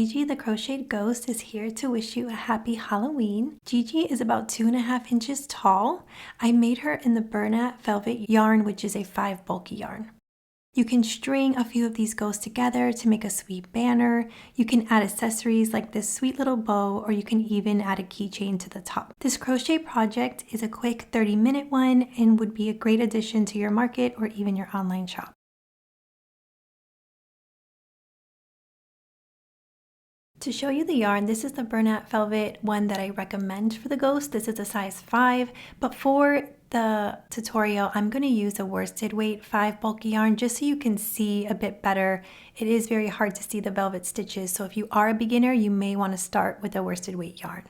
Gigi the Crochet Ghost is here to wish you a happy Halloween. Gigi is about 2.5 inches tall. I made her in the burlap velvet yarn, which is a 5 bulky yarn. You can string a few of these ghosts together to make a sweet banner. You can add accessories like this sweet little bow, or you can even add a keychain to the top. This crochet project is a quick 30-minute one and would be a great addition to your market or even your online shop. To show you the yarn, this is the burlap velvet one that I recommend for the ghost. This is a size 5, but for the tutorial, I'm going to use a worsted weight 5 bulky yarn just so you can see a bit better. It is very hard to see the velvet stitches, so if you are a beginner, you may want to start with a worsted weight yarn.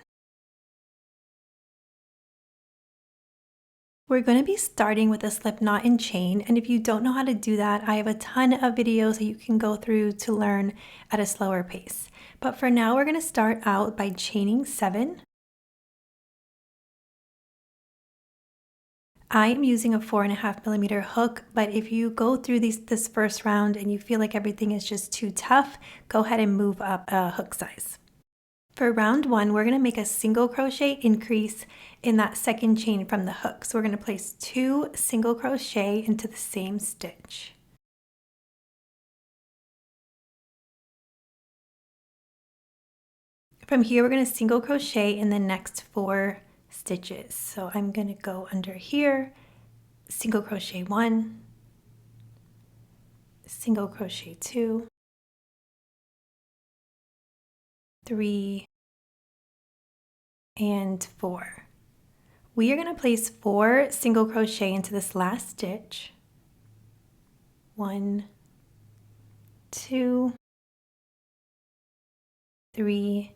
We're going to be starting with a slip knot and chain, and if you don't know how to do that, I have a ton of videos that you can go through to learn at a slower pace. But for now, we're going to start out by chaining 7. I am using a 4.5mm hook, but if you go through this first round and you feel like everything is just too tough, go ahead and move up a hook size. For round 1, we're going to make a single crochet increase in that second chain from the hook. So we're going to place 2 single crochet into the same stitch. From here, we're going to single crochet in the next 4 stitches. So I'm going to go under here, single crochet 1, single crochet 2, 3, and 4. We are going to place 4 single crochet into this last stitch. 1, 2, 3,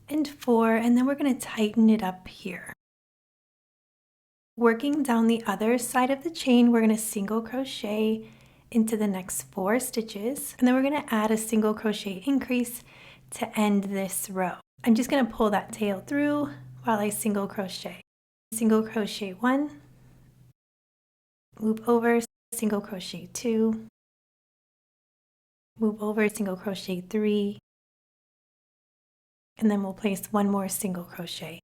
and 4, and then we're going to tighten it up here. Working down the other side of the chain, we're going to single crochet into the next 4 stitches, and then we're going to add a single crochet increase to end this row. I'm just going to pull that tail through while I single crochet. Single crochet 1, move over, single crochet 2, move over, single crochet 3, and then we'll place 1 more single crochet.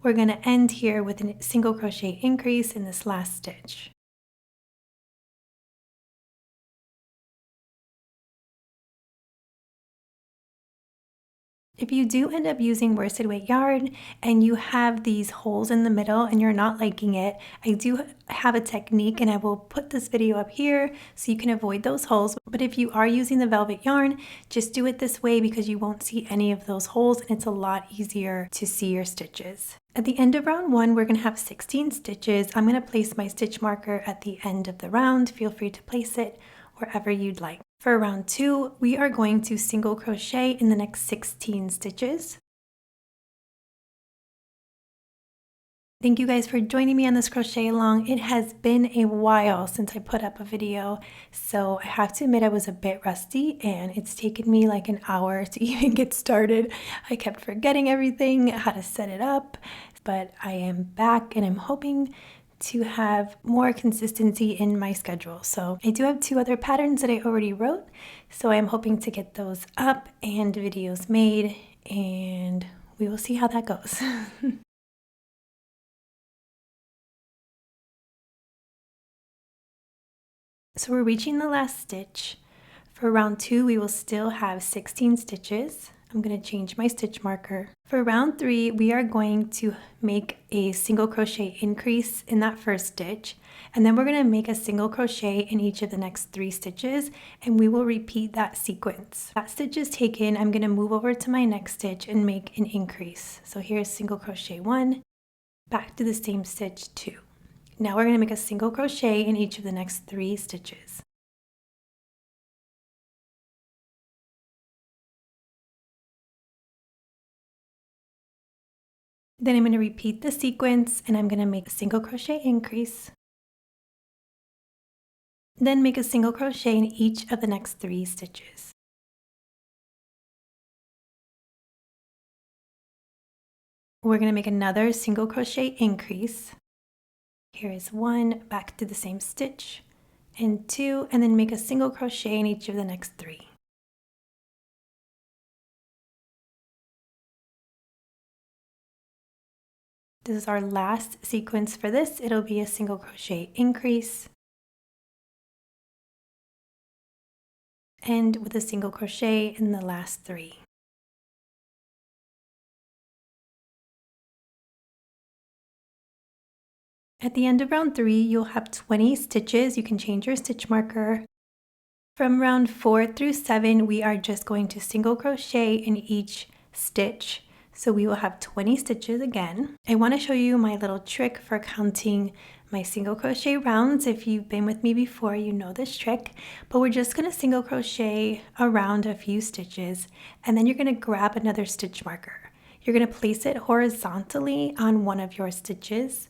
We're going to end here with a single crochet increase in this last stitch. If you do end up using worsted weight yarn and you have these holes in the middle and you're not liking it, I do have a technique, and I will put this video up here so you can avoid those holes. But if you are using the velvet yarn, just do it this way because you won't see any of those holes and it's a lot easier to see your stitches. At the end of round 1, we're going to have 16 stitches. I'm going to place my stitch marker at the end of the round. Feel free to place it wherever you'd like. For round 2, we are going to single crochet in the next 16 stitches. Thank you guys for joining me on this crochet along. It has been a while since I put up a video, so I have to admit I was a bit rusty and it's taken me like an hour to even get started. I kept forgetting everything, how to set it up, but I am back and I'm hoping to have more consistency in my schedule. So I do have 2 other patterns that I already wrote, so I am hoping to get those up and videos made, and we will see how that goes. So we're reaching the last stitch. For round 2, we will still have 16 stitches. I'm going to change my stitch marker. For round 3, we are going to make a single crochet increase in that first stitch, and then we're going to make a single crochet in each of the next 3 stitches, and we will repeat that sequence. That stitch is taken, I'm going to move over to my next stitch and make an increase. So here's single crochet 1, back to the same stitch 2. Now we're going to make a single crochet in each of the next 3 stitches. Then I'm going to repeat the sequence and I'm going to make a single crochet increase. Then make a single crochet in each of the next 3 stitches. We're going to make another single crochet increase. Here is 1, back to the same stitch, and 2, and then make a single crochet in each of the next 3. This is our last sequence for this. It'll be a single crochet increase, and with a single crochet in the last 3. At the end of round 3, you'll have 20 stitches. You can change your stitch marker. From round 4 through 7, we are just going to single crochet in each stitch. So we will have 20 stitches again. I want to show you my little trick for counting my single crochet rounds. If you've been with me before, you know this trick, but we're just going to single crochet around a few stitches, and then you're going to grab another stitch marker. You're going to place it horizontally on one of your stitches,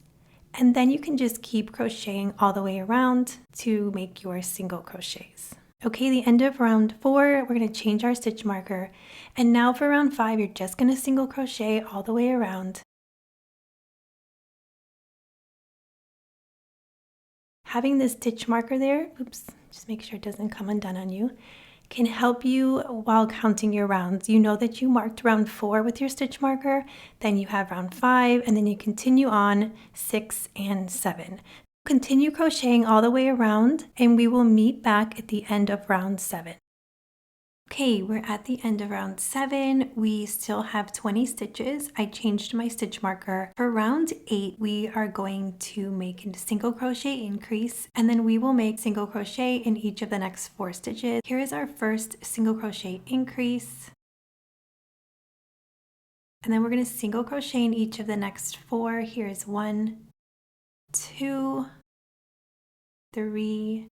and then you can just keep crocheting all the way around to make your single crochets. Okay, the end of round 4, we're going to change our stitch marker. And now for round 5, you're just going to single crochet all the way around. Having this stitch marker there, oops, just make sure it doesn't come undone on you, can help you while counting your rounds. You know that you marked round 4 with your stitch marker, then you have round 5, and then you continue on 6 and 7. Continue crocheting all the way around, and we will meet back at the end of round 7. Okay, we're at the end of round 7. We still have 20 stitches. I changed my stitch marker. For round 8, we are going to make a single crochet increase, and then we will make single crochet in each of the next 4 stitches. Here is our first single crochet increase. And then we're going to single crochet in each of the next 4. Here's 1, 2, 3,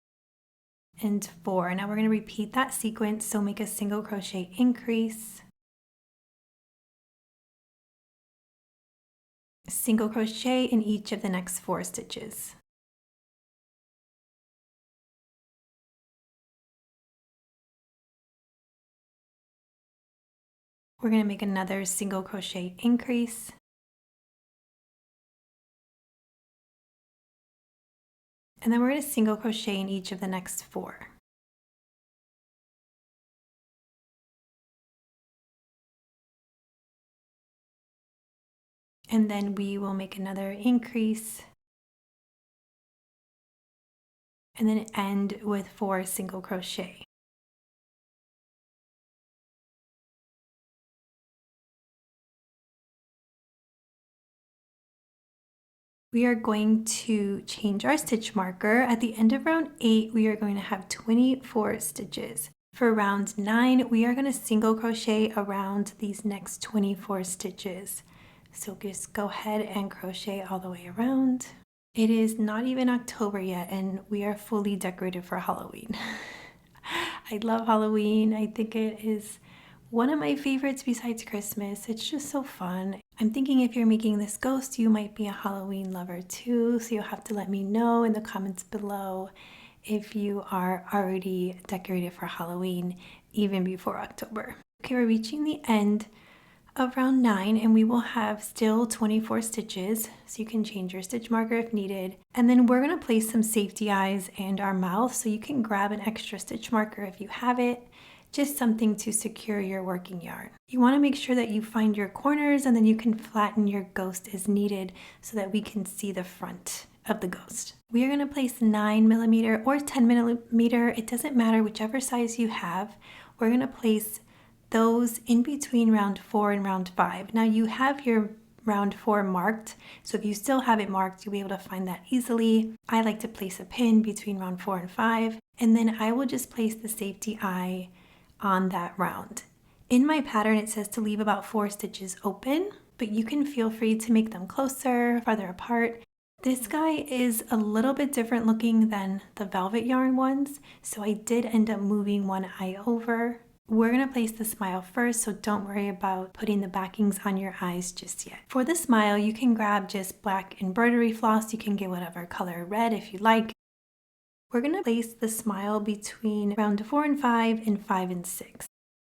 and 4. Now we're going to repeat that sequence, so make a single crochet increase, single crochet in each of the next 4 stitches. We're going to make another single crochet increase, and then we're going to single crochet in each of the next 4. And then we will make another increase, and then end with 4 single crochet. We are going to change our stitch marker. At the end of round 8, we are going to have 24 stitches. For round 9, we are going to single crochet around these next 24 stitches. So just go ahead and crochet all the way around. It is not even October yet, and we are fully decorated for Halloween. I love Halloween. I think it is one of my favorites besides Christmas. It's just so fun. I'm thinking if you're making this ghost, you might be a Halloween lover too, so you'll have to let me know in the comments below if you are already decorated for Halloween even before October. Okay, we're reaching the end of round 9, and we will have still 24 stitches, so you can change your stitch marker if needed. And then we're going to place some safety eyes and our mouth, so you can grab an extra stitch marker if you have it, just something to secure your working yarn. You want to make sure that you find your corners, and then you can flatten your ghost as needed so that we can see the front of the ghost. We are going to place 9mm or 10mm, it doesn't matter, whichever size you have. We're going to place those in between round 4 and round 5. Now you have your round 4 marked, so if you still have it marked, you'll be able to find that easily. I like to place a pin between round 4 and 5, and then I will just place the safety eye on that round. In my pattern, it says to leave about 4 stitches open, but you can feel free to make them closer, farther apart. This guy is a little bit different looking than the velvet yarn ones, so I did end up moving one eye over. We're going to place the smile first, so don't worry about putting the backings on your eyes just yet. For the smile, you can grab just black embroidery floss. You can get whatever color red if you like. We're going to place the smile between round 4 and 5 and 5 and 6.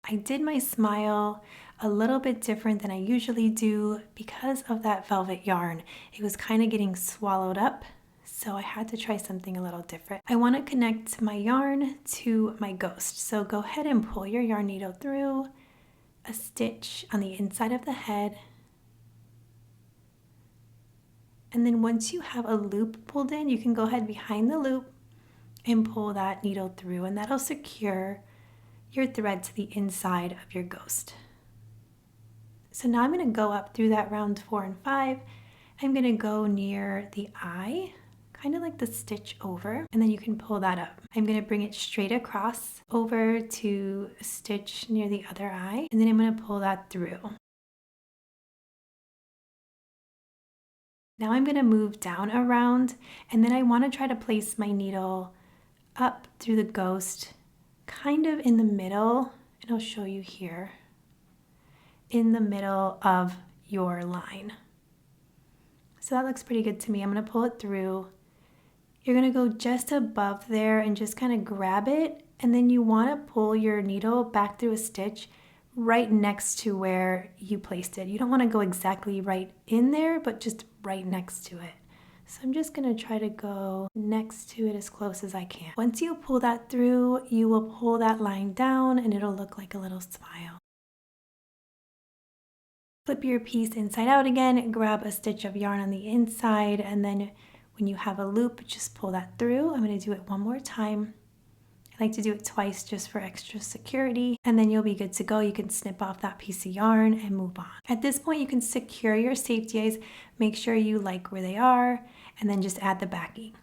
I did my smile a little bit different than I usually do because of that velvet yarn. It was kind of getting swallowed up, so I had to try something a little different. I want to connect my yarn to my ghost, so go ahead and pull your yarn needle through a stitch on the inside of the head, and then once you have a loop pulled in, you can go ahead behind the loop and pull that needle through, and that'll secure your thread to the inside of your ghost. So now I'm going to go up through that round 4 and 5. I'm going to go near the eye, kind of like the stitch over, and then you can pull that up. I'm going to bring it straight across over to a stitch near the other eye, and then I'm going to pull that through. Now I'm going to move down around, and then I want to try to place my needle up through the ghost, kind of in the middle, and I'll show you here, in the middle of your line. So that looks pretty good to me. I'm going to pull it through. You're going to go just above there and just kind of grab it, and then you want to pull your needle back through a stitch right next to where you placed it. You don't want to go exactly right in there, but just right next to it. So I'm just going to try to go next to it as close as I can. Once you pull that through, you will pull that line down and it'll look like a little smile. Flip your piece inside out again, grab a stitch of yarn on the inside, and then when you have a loop, just pull that through. I'm going to do it one more time. I like to do it twice just for extra security, and then you'll be good to go. You can snip off that piece of yarn and move on. At this point, you can secure your safety eyes, make sure you like where they are, and then just add the backing.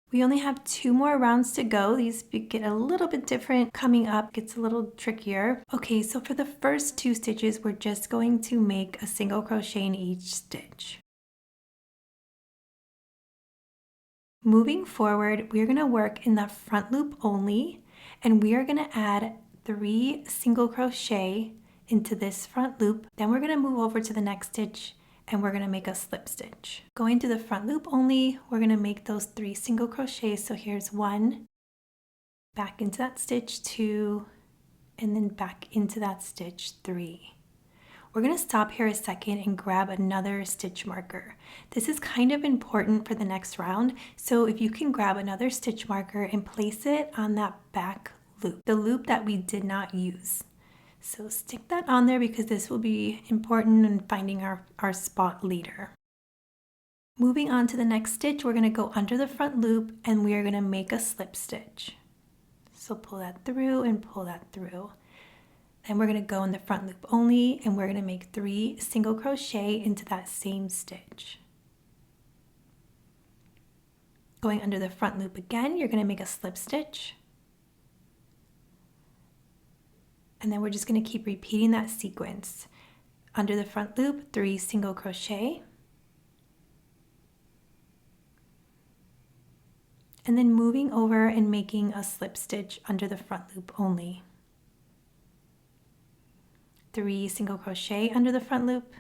We only have 2 more rounds to go. These get a little bit different coming up, gets a little trickier. Okay, so for the first 2 stitches, we're just going to make a single crochet in each stitch. Moving forward, we're going to work in the front loop only, and we are going to add 3 single crochet into this front loop. Then we're going to move over to the next stitch and we're going to make a slip stitch. Going to the front loop only, we're going to make those 3 single crochets. So here's 1, back into that stitch, 2, and then back into that stitch, 3. We're going to stop here a second and grab another stitch marker. This is kind of important for the next round, so if you can grab another stitch marker and place it on that back loop, the loop that we did not use. So stick that on there because this will be important in finding our spot later. Moving on to the next stitch, we're going to go under the front loop and we are going to make a slip stitch. So pull that through and pull that through. Then we're going to go in the front loop only and we're going to make 3 single crochet into that same stitch. Going under the front loop again, you're going to make a slip stitch. And then we're just going to keep repeating that sequence. Under the front loop, 3 single crochet. And then moving over and making a slip stitch under the front loop only. 3 single crochet under the front loop.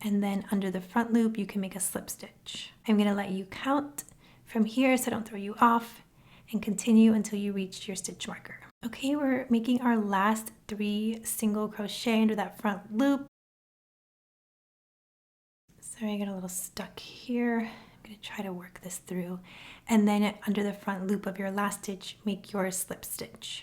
And then under the front loop, you can make a slip stitch. I'm going to let you count from here so I don't throw you off, and continue until you reach your stitch marker. Okay, we're making our last 3 single crochet under that front loop. Sorry, I got a little stuck here. I'm going to try to work this through. And then under the front loop of your last stitch, make your slip stitch.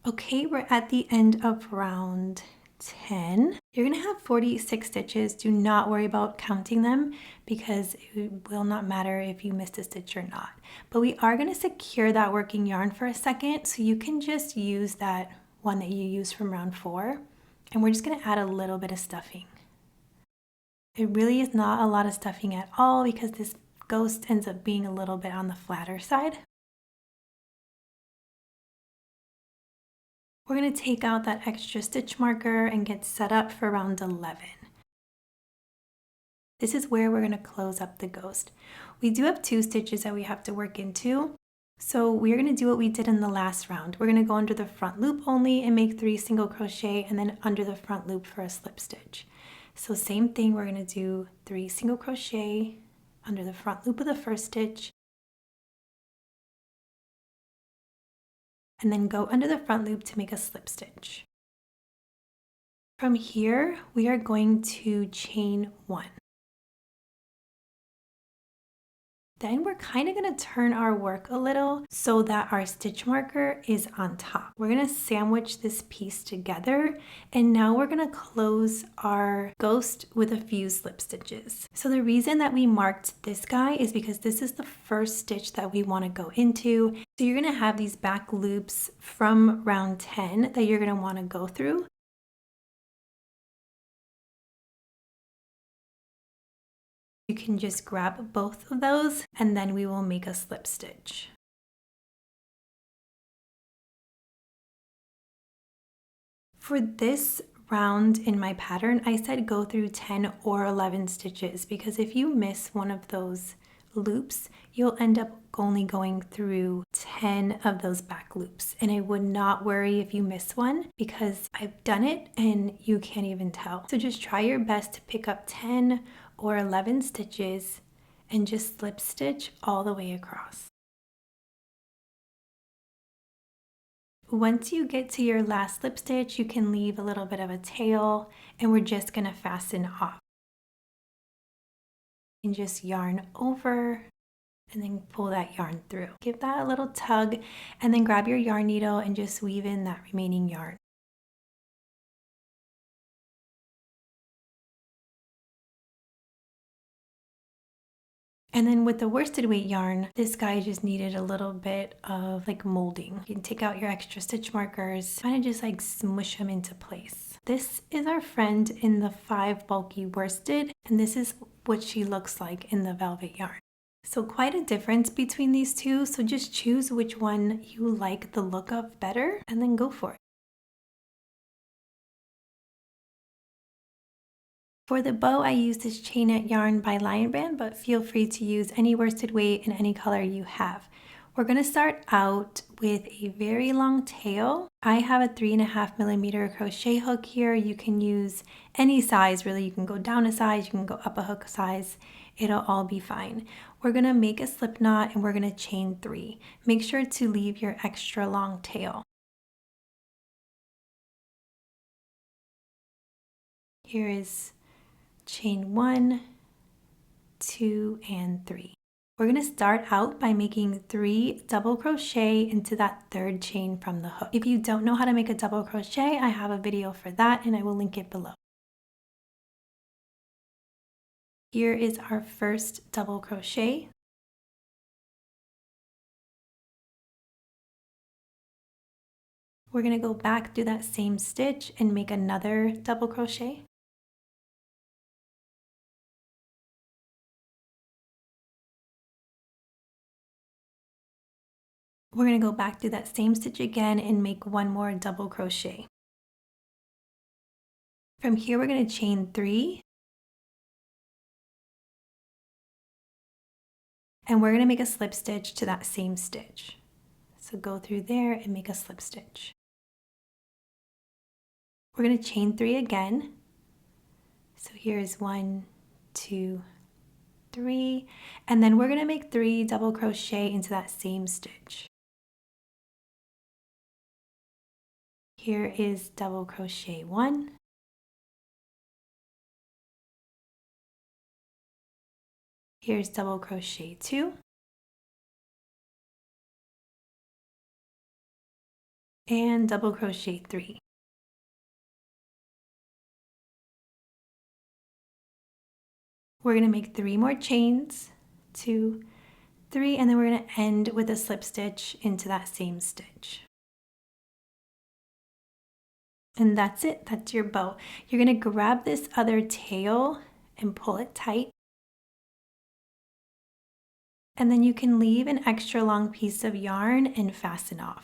Okay, we're at the end of round 10. You're going to have 46 stitches. Do not worry about counting them because it will not matter if you missed a stitch or not. But we are going to secure that working yarn for a second, so you can just use that one that you used from round 4. And we're just going to add a little bit of stuffing. It really is not a lot of stuffing at all because this ghost ends up being a little bit on the flatter side. We're going to take out that extra stitch marker and get set up for round 11. This is where we're going to close up the ghost. We do have 2 stitches that we have to work into. So we're going to do what we did in the last round. We're going to go under the front loop only and make 3 single crochet and then under the front loop for a slip stitch. So same thing, we're going to do 3 single crochet under the front loop of the first stitch and then go under the front loop to make a slip stitch. From here, we are going to chain 1. Then we're kind of going to turn our work a little so that our stitch marker is on top. We're going to sandwich this piece together, and now we're going to close our ghost with a few slip stitches. So the reason that we marked this guy is because this is the first stitch that we want to go into. So you're going to have these back loops from round 10 that you're going to want to go through. You can just grab both of those and then we will make a slip stitch. For this round in my pattern, I said go through 10 or 11 stitches because if you miss one of those loops, you'll end up only going through 10 of those back loops. And I would not worry if you miss one because I've done it and you can't even tell. So just try your best to pick up 10 or 11 stitches and just slip stitch all the way across. Once you get to your last slip stitch, you can leave a little bit of a tail and we're just going to fasten off. And just yarn over and then pull that yarn through. Give that a little tug and then grab your yarn needle and just weave in that remaining yarn. And then with the worsted weight yarn, this guy just needed a little bit of like molding. You can take out your extra stitch markers, kind of just like smush them into place. This is our friend in the 5 bulky worsted, and this is what she looks like in the velvet yarn. So quite a difference between these two, so just choose which one you like the look of better and then go for it. For the bow, I used this chainette yarn by Lion Brand, but feel free to use any worsted weight in any color you have. We're going to start out with a very long tail. I have a 3.5mm crochet hook here. You can use any size, really. You can go down a size, you can go up a hook size. It'll all be fine. We're going to make a slip knot and we're going to chain 3. Make sure to leave your extra long tail. Here is chain 1, 2, and 3. We're going to start out by making 3 double crochet into that 3rd chain from the hook. If you don't know how to make a double crochet, I have a video for that and I will link it below. Here is our first double crochet. We're going to go back through that same stitch and make another double crochet. We're going to go back through that same stitch again and make 1 more double crochet. From here, we're going to chain 3. And we're going to make a slip stitch to that same stitch. So go through there and make a slip stitch. We're going to chain 3 again. So here's 1, 2, 3. And then we're going to make 3 double crochet into that same stitch. Here is double crochet 1. Here's double crochet 2. And double crochet 3. We're going to make 3 more chains, 2, 3, and then we're going to end with a slip stitch into that same stitch. And that's it, that's your bow. You're going to grab this other tail and pull it tight. And then you can leave an extra long piece of yarn and fasten off.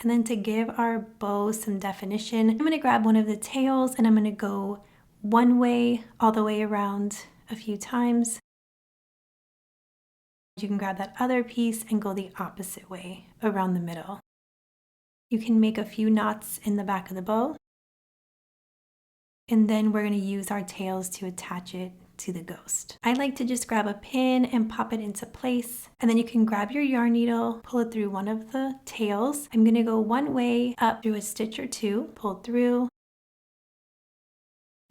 And then to give our bow some definition, I'm going to grab one of the tails and I'm going to go one way all the way around a few times. You can grab that other piece and go the opposite way around the middle. You can make a few knots in the back of the bow. And then we're going to use our tails to attach it to the ghost. I like to just grab a pin and pop it into place. And then you can grab your yarn needle, pull it through one of the tails. I'm going to go one way up through a stitch or two, pull through.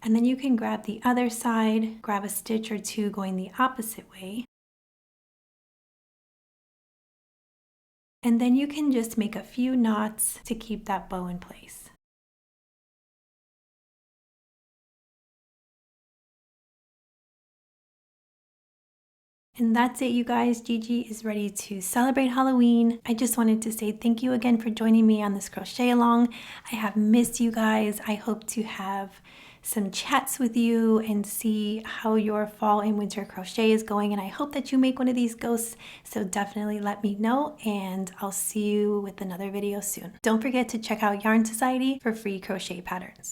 And then you can grab the other side, grab a stitch or two going the opposite way. And then you can just make a few knots to keep that bow in place. And that's it, you guys. Gigi is ready to celebrate Halloween. I just wanted to say thank you again for joining me on this crochet along. I have missed you guys. I hope to have some chats with you and see how your fall and winter crochet is going. And I hope that you make one of these ghosts. So definitely let me know, and I'll see you with another video soon. Don't forget to check out Yarn Society for free crochet patterns.